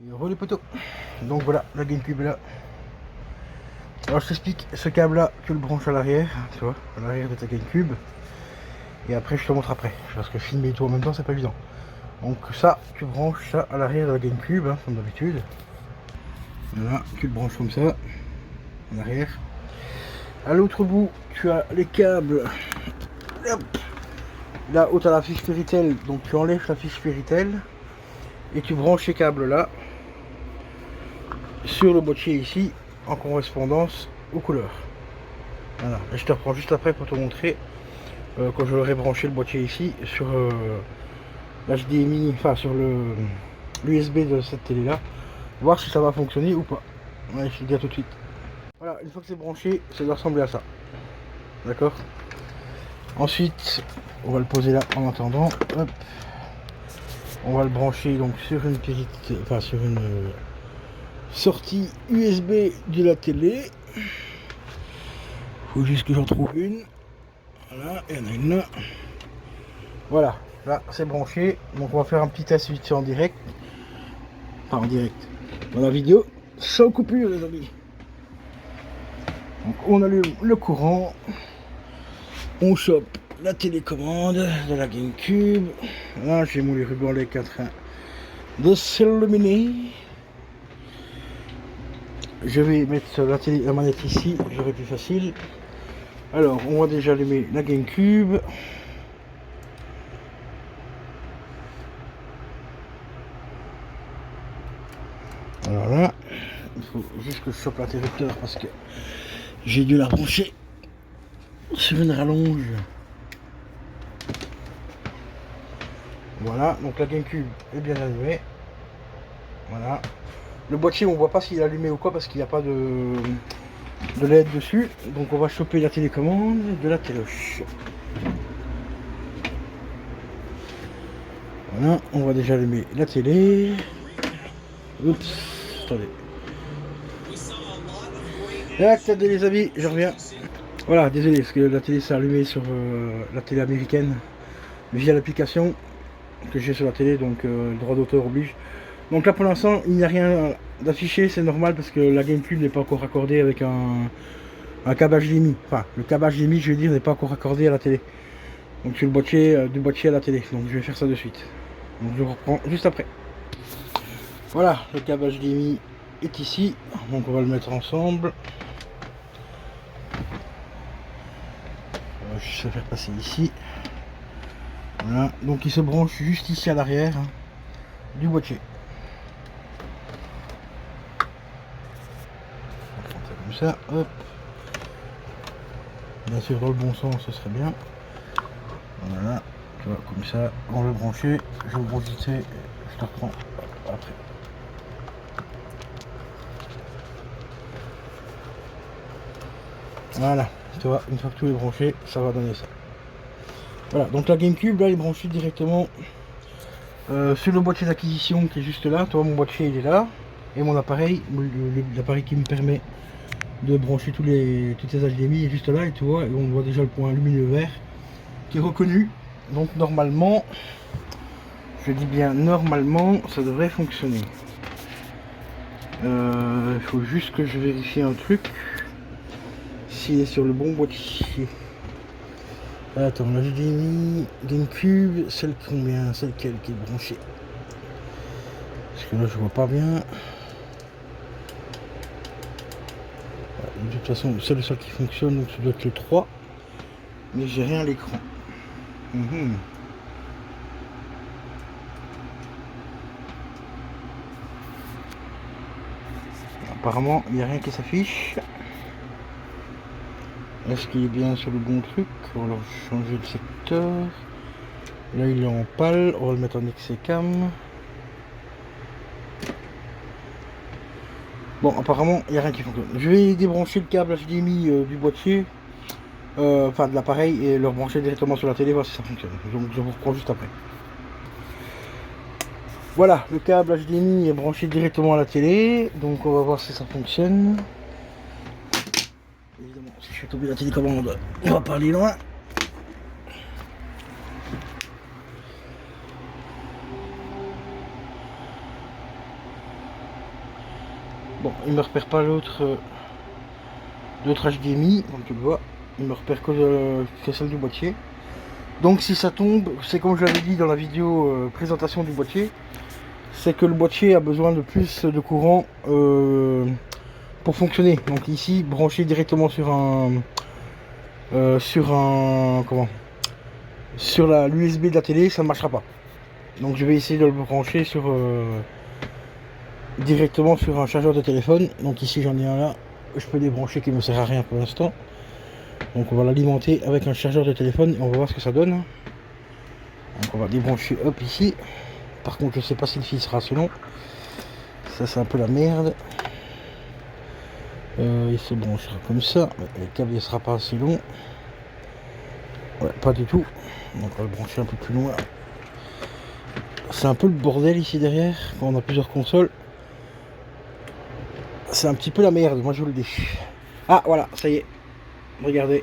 Et re les poteaux. Donc voilà, la GameCube est là. Alors je t'explique, ce câble là, tu le branches à l'arrière, tu vois, à l'arrière de ta GameCube. Et après je te montre après, parce que filmer et tout en même temps c'est pas évident. Donc ça, tu branches ça à l'arrière de la GameCube, hein, comme d'habitude. Voilà, tu le branches comme ça, à l'arrière. À l'autre bout, tu as les câbles. Hop. Là où tu as la fiche Spiritel, donc tu enlèves la fiche Spiritel et tu branches ces câbles là sur le boîtier ici en correspondance aux couleurs. Voilà, et je te reprends juste après pour te montrer quand je l'aurai branché le boîtier ici sur l'HDMI, enfin sur l'USB de cette télé là, voir si ça va fonctionner ou pas. Ouais, je te dis à tout de suite. Voilà, une fois que c'est branché, ça doit ressembler à ça. D'accord. Ensuite, on va le poser là en attendant. Hop. On va le brancher donc sur une petite, enfin sur une sortie USB de la télé. Faut juste que j'en trouve une. Voilà, il y en a une là. Voilà, là c'est branché. Donc on va faire un petit test vite fait en direct. Enfin en direct. Dans la vidéo, sans coupure les amis. Donc on allume le courant. On chope la télécommande de la GameCube. Là j'ai mon ruban qui est en train de s'illuminer. Je vais mettre la manette ici, j'aurai plus facile. Alors on va déjà allumer la GameCube. Alors là, il faut juste que je chope l'interrupteur parce que j'ai dû la brancher sur une rallonge. Voilà, donc la GameCube est bien allumée. Voilà. Le boîtier, on voit pas s'il est allumé ou quoi parce qu'il n'y a pas de LED dessus. Donc on va choper la télécommande de la téloche. Voilà, on va déjà allumer la télé. Oups, attendez. Là, attendez les amis, je reviens. Voilà, désolé parce que la télé s'est allumée sur la télé américaine via l'application que j'ai sur la télé, donc le droit d'auteur oblige. Donc là pour l'instant il n'y a rien d'affiché, c'est normal parce que la GameCube n'est pas encore raccordée avec un câble HDMI. Enfin le câble HDMI je veux dire n'est pas encore raccordé à la télé. Donc sur le boîtier du boîtier à la télé. Donc je vais faire ça de suite. Donc je reprends juste après. Voilà, le câble HDMI est ici. Donc on va le mettre ensemble. On va juste le faire passer ici. Voilà, donc il se branche juste ici à l'arrière hein, du boîtier. On va faire ça comme ça, hop. Bien sûr dans le bon sens, ce serait bien. Voilà, tu vois, comme ça, on le brancher, je le branche ici, je te reprends après. Voilà, tu vois, une fois que tout est branché, ça va donner ça. Voilà, donc la GameCube là est branchée directement sur le boîtier d'acquisition qui est juste là. Tu vois, mon boîtier il est là. Et mon appareil, l'appareil qui me permet de brancher toutes les HDMI est juste là. Et tu vois, on voit déjà le point lumineux vert qui est reconnu. Donc normalement, je dis bien normalement, ça devrait fonctionner. Il faut juste que je vérifie un truc. S'il est sur le bon boîtier. Attends, la HDMI GameCube, celle combien? Celle qui est branchée. Parce que là je vois pas bien. De toute façon, c'est le seul qui fonctionne, donc ça doit être le 3. Mais j'ai rien à l'écran. Apparemment, il n'y a rien qui s'affiche. Est-ce qu'il est bien sur le bon truc? On va changer de secteur. Là, il est en pâle. On va le mettre en XCam. Bon, apparemment, il n'y a rien qui fonctionne. Je vais débrancher le câble HDMI du boîtier. Enfin, de l'appareil et le rebrancher directement sur la télé, voir si ça fonctionne. Donc, je vous reprends juste après. Voilà, le câble HDMI est branché directement à la télé. Donc, on va voir si ça fonctionne. Évidemment, si je fais tomber la télécommande, on va pas aller loin. Bon, il me repère pas l'autre HDMI, comme tu le vois. Il me repère que celle du boîtier. Donc si ça tombe, c'est comme je l'avais dit dans la vidéo présentation du boîtier, c'est que le boîtier a besoin de plus de courant pour fonctionner. Donc ici, branché directement sur l'USB de la télé, ça ne marchera pas. Donc je vais essayer de le brancher directement sur un chargeur de téléphone. Donc ici j'en ai un là, je peux débrancher qui ne me sert à rien pour l'instant. Donc on va l'alimenter avec un chargeur de téléphone et on va voir ce que ça donne. Donc on va débrancher hop ici. Par contre je sais pas si le fil sera assez long. Ça c'est un peu la merde. Il se branchera comme ça. Le câble ne sera pas assez long. Ouais, pas du tout. Donc on va le brancher un peu plus loin. C'est un peu le bordel ici derrière. Quand on a plusieurs consoles. C'est un petit peu la merde, moi je vous le dis. Ah voilà, ça y est. Regardez.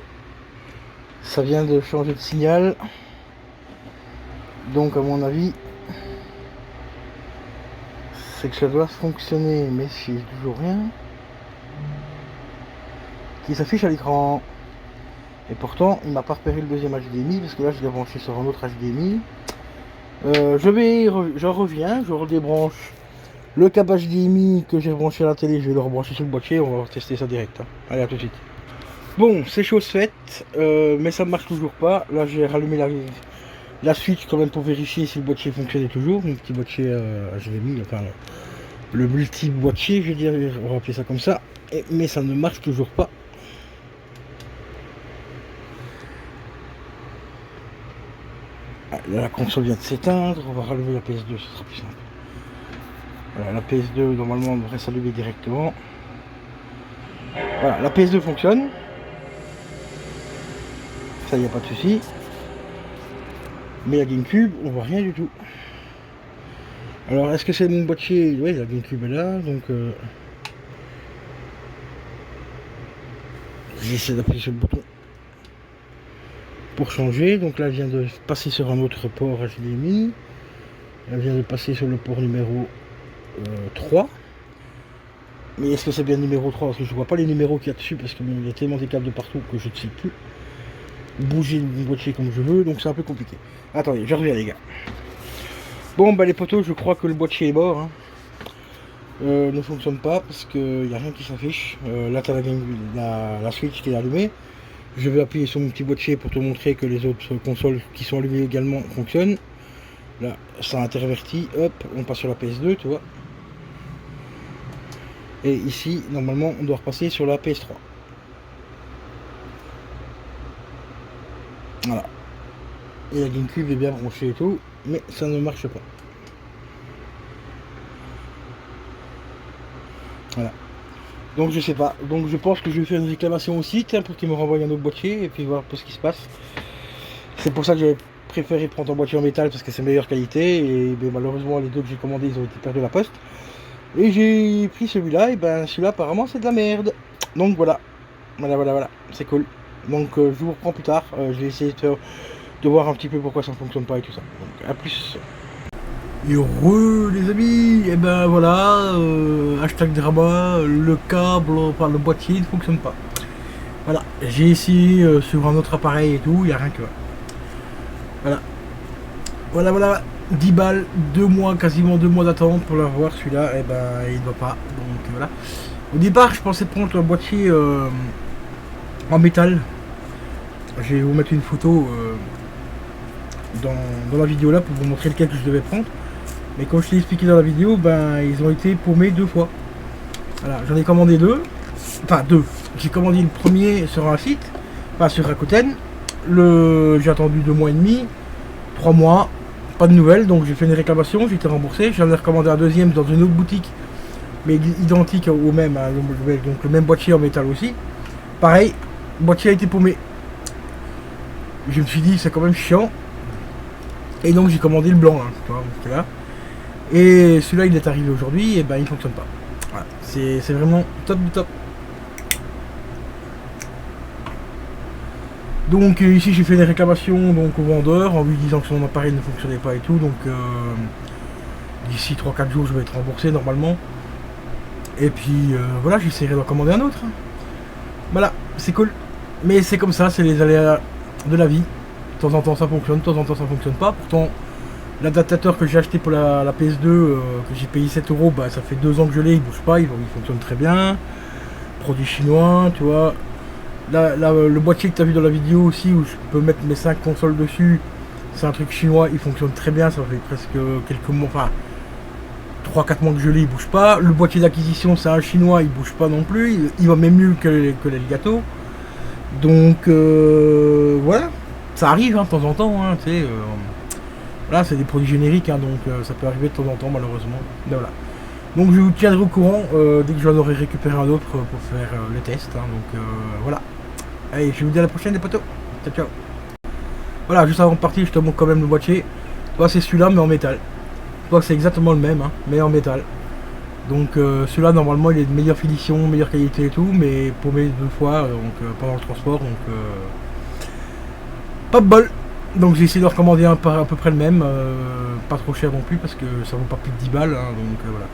Ça vient de changer de signal. Donc à mon avis, c'est que ça doit fonctionner, mais c'est toujours rien qui s'affiche à l'écran. Et pourtant, il m'a pas repéré le deuxième HDMI, parce que là je l'ai branché sur un autre HDMI. J'en reviens, je redébranche le câble HDMI que j'ai branché à la télé, je vais le rebrancher sur le boîtier, on va tester ça direct. Hein. Allez, à tout de suite. Bon, c'est chose faite, mais ça ne marche toujours pas. Là j'ai rallumé la switch quand même pour vérifier si le boîtier fonctionnait toujours. Mon petit boîtier HDMI, enfin le multi-boîtier, je veux dire, on va appeler ça comme ça. Mais ça ne marche toujours pas. Ah, là, la console vient de s'éteindre, on va rallumer la PS2, ce sera plus simple. Voilà, la PS2 normalement on devrait s'allumer directement. Voilà, la PS2 fonctionne. Ça y a pas de souci. Mais la GameCube, on voit rien du tout. Alors est-ce que c'est mon boîtier? Oui, la GameCube est là, donc j'essaie d'appuyer sur le bouton pour changer. Donc là, elle vient de passer sur un autre port HDMI. Elle vient de passer sur le port numéro 3. Mais est-ce que c'est bien le numéro 3? Parce que je vois pas les numéros qu'il y a dessus, parce qu'il y a tellement des câbles de partout que je ne sais plus bouger le boîtier comme je veux, donc c'est un peu compliqué. Attendez, je reviens les gars. Bon bah les potos, je crois que le boîtier est mort. Hein. Ne fonctionne pas parce qu'il n'y a rien qui s'affiche. Là tu as la switch qui est allumée. Je vais appuyer sur mon petit boîtier pour te montrer que les autres consoles qui sont allumées également fonctionnent. Là ça intervertit, hop, on passe sur la PS2, tu vois. Et ici, normalement, on doit repasser sur la PS3. Voilà. Et la GameCube est bien branchée et tout, mais ça ne marche pas. Voilà. Donc je sais pas. Donc je pense que je vais faire une réclamation au site pour qu'ils me renvoient un autre boîtier et puis voir un peu ce qui se passe. C'est pour ça que j'ai préféré prendre un boîtier en métal parce que c'est meilleure qualité. Et ben, malheureusement, les deux que j'ai commandés, ils ont été perdus à la poste. Et j'ai pris celui-là, et ben celui-là apparemment c'est de la merde. Donc voilà, voilà, c'est cool. Donc je vous reprends plus tard, je vais essayer de voir un petit peu pourquoi ça ne fonctionne pas et tout ça. Donc à plus. Et heureux les amis, et ben voilà, hashtag drama, le câble, enfin le boîtier ne fonctionne pas. Voilà, j'ai essayé sur un autre appareil et tout, il n'y a rien que... Voilà. 10 balles, 2 mois, quasiment 2 mois d'attente pour l'avoir celui-là, et ben il ne va pas, donc voilà. Au départ je pensais prendre un boîtier en métal. Je vais vous mettre une photo dans la vidéo là pour vous montrer lequel que je devais prendre. Mais comme je t'ai expliqué dans la vidéo, ben ils ont été paumés 2 fois. Voilà, j'en ai commandé 2. Enfin 2. J'ai commandé le premier sur un site, pas sur Rakuten. J'ai attendu 2 mois et demi, 3 mois. Pas de nouvelles, donc j'ai fait une réclamation, j'ai été remboursé. J'en ai recommandé un deuxième dans une autre boutique, mais identique au même, hein, donc le même boîtier en métal aussi. Pareil, le boîtier a été paumé. Je me suis dit c'est quand même chiant. Et donc j'ai commandé le blanc, hein, tu vois, là. Et celui-là il est arrivé aujourd'hui, et ben il fonctionne pas. Voilà, c'est vraiment top du top. Donc ici j'ai fait des réclamations donc, au vendeur en lui disant que son appareil ne fonctionnait pas et tout, donc d'ici 3-4 jours je vais être remboursé normalement. Et puis voilà, j'essaierai d'en commander un autre. Voilà, c'est cool. Mais c'est comme ça, c'est les aléas de la vie. De temps en temps ça fonctionne, de temps en temps ça fonctionne pas. Pourtant, l'adaptateur que j'ai acheté pour la PS2, que j'ai payé 7 euros, bah ça fait 2 ans que je l'ai, il bouge pas, il fonctionne très bien. Produit chinois, tu vois. Là, le boîtier que tu as vu dans la vidéo aussi, où je peux mettre mes 5 consoles dessus, c'est un truc chinois, il fonctionne très bien, ça fait presque quelques mois, enfin 3-4 mois que je l'ai, il bouge pas. Le boîtier d'acquisition, c'est un chinois, il bouge pas non plus, il va même mieux que l'Elgato. Donc voilà, ça arrive hein, de temps en temps, hein, tu sais. Voilà, c'est des produits génériques, hein, donc ça peut arriver de temps en temps malheureusement. Mais voilà. Donc je vous tiendrai au courant dès que j'en aurai récupéré un autre pour faire le test. Hein, donc voilà. Allez, je vous dis à la prochaine les potos. Ciao ciao. Voilà, juste avant de partir, je te montre quand même le boîtier. Toi c'est celui-là mais en métal. Toi c'est exactement le même, hein, mais en métal. Donc celui-là normalement il est de meilleure finition, meilleure qualité et tout, mais paumé 2 fois pendant le transport, donc pas de bol. Donc j'ai essayé de recommander un à peu près le même, pas trop cher non plus parce que ça vaut pas plus de 10 balles, hein, donc voilà.